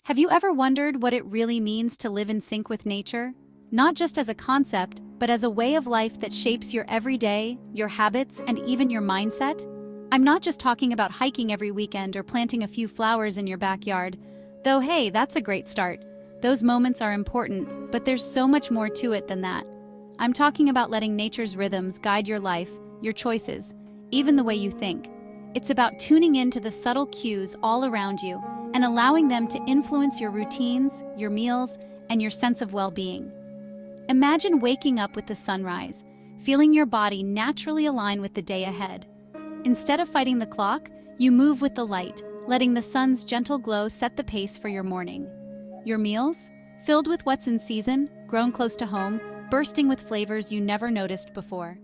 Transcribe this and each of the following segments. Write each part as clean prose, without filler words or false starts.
Have you ever wondered what it really means to live in sync with nature? Not just as a concept, but as a way of life that shapes your everyday, your habits, and even your mindset? I'm not just talking about hiking every weekend or planting a few flowers in your backyard, though hey, that's a great start. Those moments are important, but there's so much more to it than that. I'm talking about letting nature's rhythms guide your life, your choices, even the way you think. It's about tuning in to the subtle cues all around you and allowing them to influence your routines, your meals, and your sense of well-being. Imagine waking up with the sunrise, feeling your body naturally align with the day ahead. Instead of fighting the clock, you move with the light, letting the sun's gentle glow set the pace for your morning. Your meals? Filled with what's in season, grown close to home, bursting with flavors you never noticed before.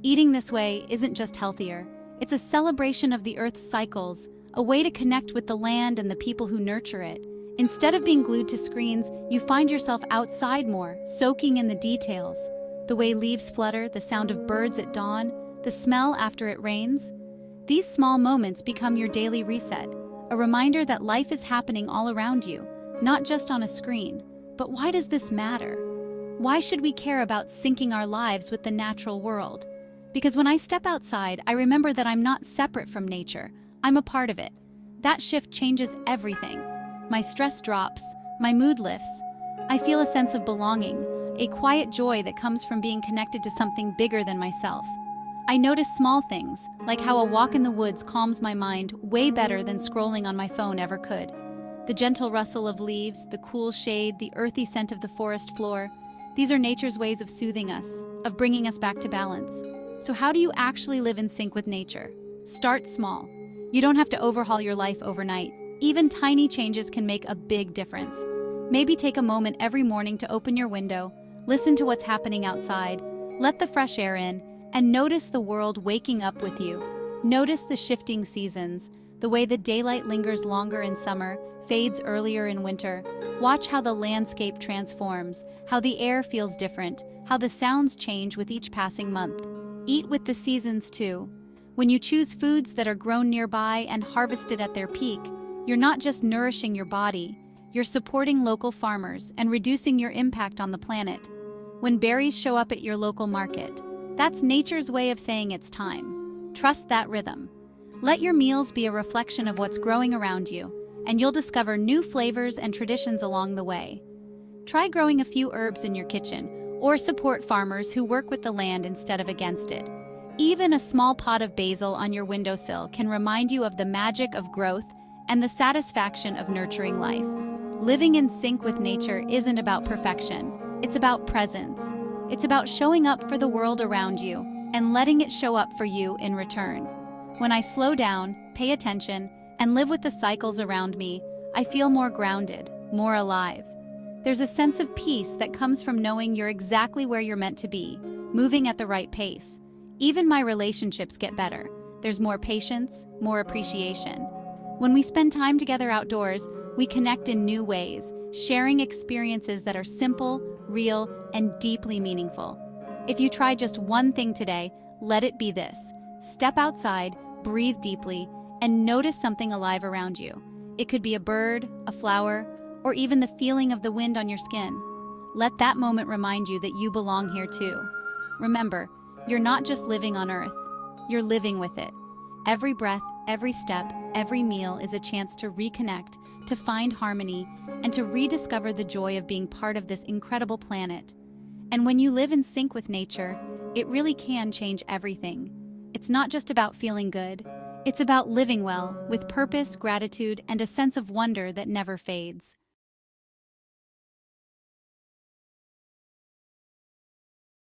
Eating this way isn't just healthier, it's a celebration of the Earth's cycles, a way to connect with the land and the people who nurture it. Instead of being glued to screens, you find yourself outside more, soaking in the details. The way leaves flutter, the sound of birds at dawn, the smell after it rains. These small moments become your daily reset, a reminder that life is happening all around you, not just on a screen. But why does this matter? Why should we care about syncing our lives with the natural world? Because when I step outside, I remember that I'm not separate from nature. I'm a part of it. That shift changes everything. My stress drops, my mood lifts. I feel a sense of belonging, a quiet joy that comes from being connected to something bigger than myself. I notice small things, like how a walk in the woods calms my mind way better than scrolling on my phone ever could. The gentle rustle of leaves, the cool shade, the earthy scent of the forest floor. These are nature's ways of soothing us, of bringing us back to balance. So how do you actually live in sync with nature? Start small. You don't have to overhaul your life overnight. Even tiny changes can make a big difference. Maybe take a moment every morning to open your window, listen to what's happening outside, let the fresh air in, and notice the world waking up with you. Notice the shifting seasons, the way the daylight lingers longer in summer, fades earlier in winter. Watch how the landscape transforms, how the air feels different, how the sounds change with each passing month. Eat with the seasons too. When you choose foods that are grown nearby and harvested at their peak, you're not just nourishing your body, you're supporting local farmers and reducing your impact on the planet. When berries show up at your local market, that's nature's way of saying it's time. Trust that rhythm. Let your meals be a reflection of what's growing around you, and you'll discover new flavors and traditions along the way. Try growing a few herbs in your kitchen, or support farmers who work with the land instead of against it. Even a small pot of basil on your windowsill can remind you of the magic of growth and the satisfaction of nurturing life. Living in sync with nature isn't about perfection, it's about presence. It's about showing up for the world around you and letting it show up for you in return. When I slow down, pay attention, and live with the cycles around me, I feel more grounded, more alive. There's a sense of peace that comes from knowing you're exactly where you're meant to be, moving at the right pace. Even my relationships get better. There's more patience, more appreciation. When we spend time together outdoors, we connect in new ways, sharing experiences that are simple, real, and deeply meaningful. If you try just one thing today, let it be this. Step outside, breathe deeply, and notice something alive around you. It could be a bird, a flower, or even the feeling of the wind on your skin. Let that moment remind you that you belong here too. Remember, you're not just living on Earth, you're living with it. Every breath, every step, every meal is a chance to reconnect, to find harmony, and to rediscover the joy of being part of this incredible planet. And when you live in sync with nature, it really can change everything. It's not just about feeling good, it's about living well, with purpose, gratitude, and a sense of wonder that never fades.